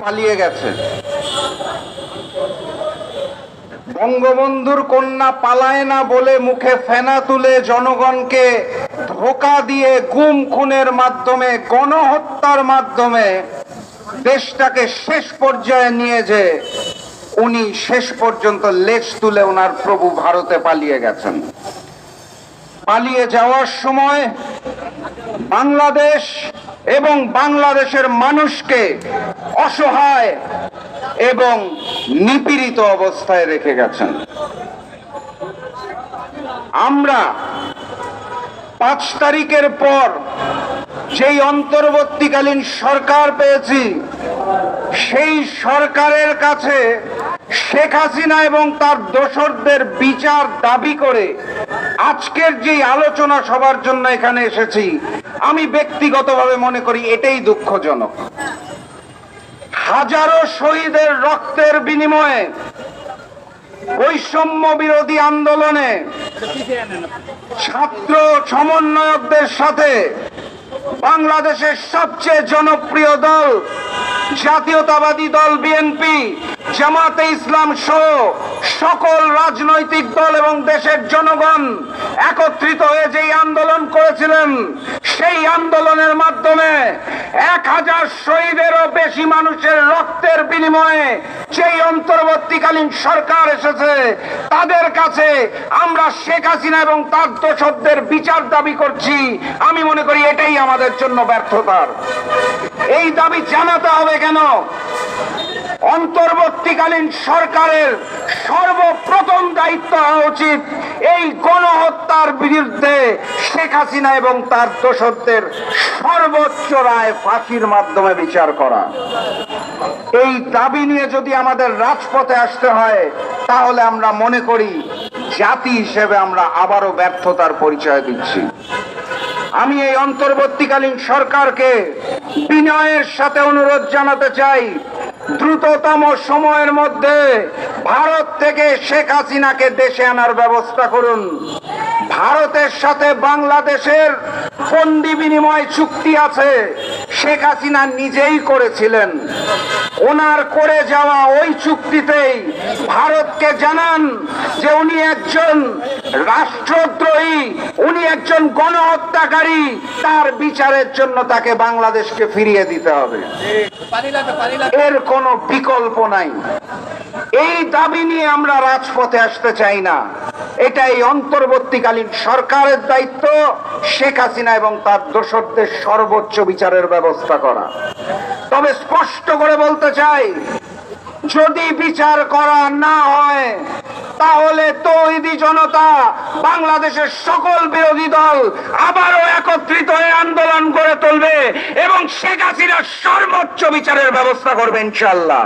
পালিয়ে গেছে। বঙ্গবন্ধুর কন্যা পালায় না বলে মুখে ফেনা তুলে জনগণকে ধোঁকা দিয়ে গুম খুনের মাধ্যমে গণহত্যার মাধ্যমে দেশটাকে শেষ পর্যায়ে নিয়ে যে উনি শেষ পর্যন্ত লেজ তুলে ওনার প্রভু ভারতে পালিয়ে গেছেন। পালিয়ে যাওয়ার সময় বাংলাদেশ এবং বাংলাদেশের মানুষকে অসহায় এবং নিপীড়িত অবস্থায় রেখে গেছেন। আমরা 5 তারিখের পর যেই অন্তর্বর্তীকালীন সরকার পেয়েছি, সেই সরকারের কাছে শেখ হাসিনা এবং তার দোসরদের বিচার দাবি করে আজকের যে আলোচনা সবার জন্য এখানে এসেছি, আমি ব্যক্তিগতভাবে মনে করি এটাই দুঃখজনক। হাজারো শহীদের রক্তের বিনিময়ে বৈষম্য বিরোধী আন্দোলনে ছাত্র সমন্বয়কদের সাথে বাংলাদেশের সবচেয়ে জনপ্রিয় দল জাতীয়তাবাদী দল বিএনপি, জামাতে ইসলাম সহ সকল রাজনৈতিক দল এবং দেশের জনগণ একত্রিত হয়ে যেই আন্দোলন করেছিলেন, সেই আন্দোলনের মাধ্যমে 1000 শহীদেরও বেশি মানুষের রক্তের বিনিময়ে যেই অন্তর্বর্তীকালীন সরকার এসেছে, তাদের কাছে আমরা শেখ হাসিনা এবং তার দোসরদের বিচার দাবি করছি। আমি মনে করি এটাই আমাদের জন্য ব্যর্থতার। এই দাবি জানাতে হবে কেন? অন্তর্বর্তীকালীন সরকারের সর্বপ্রথম দায়িত্ব হওয়া উচিত এই গণহত্যার বিরুদ্ধে শেখ হাসিনা এবং তার দোসরদের সর্বোচ্চ রায় ফাঁসির মাধ্যমে বিচার করা। এই দাবি নিয়ে যদি আমাদের রাজপথে আসতে হয়, তাহলে আমরা মনে করি জাতি হিসেবে আমরা আবারও ব্যর্থতার পরিচয় দিচ্ছি। আমি এই অন্তর্বর্তীকালীন সরকারকে বিনয়ের সাথে অনুরোধ জানাতে চাই, দ্রুততম সময়ের মধ্যে ভারত থেকে শেখ হাসিনাকে দেশে আনার ব্যবস্থা করুন। ভারতের সাথে বাংলাদেশের বন্দি বিনিময় চুক্তি আছে, শেখ হাসিনা নিজেই করেছিলেন। ওনার করে যাওয়া ওই চুক্তিতেই ভারতকে জানান যে উনি একজন রাষ্ট্রদ্রোহী, উনি একজন গণহত্যাকারী, তার বিচারের জন্য তাকে বাংলাদেশকে ফিরিয়ে দিতে হবে। এর কোনো বিকল্প নাই। এই দাবি নিয়ে আমরা রাজপথে আসতে চাই না। এটাই অন্তর্বর্তীকালীন সরকারের দায়িত্ব, শেখ হাসিনা এবং তার দোসরদের সর্বোচ্চ বিচারের ব্যবস্থা করা। তবে স্পষ্ট করে বলতে চাই, যদি বিচার করা না হয়, তাহলে তৌহিদি জনতা, বাংলাদেশের সকল বিরোধী দল আবারও একত্রিত হয়ে আন্দোলন গড়ে তুলবে এবং শেখ হাসিনার সর্বোচ্চ বিচারের ব্যবস্থা করবে ইনশাআল্লাহ।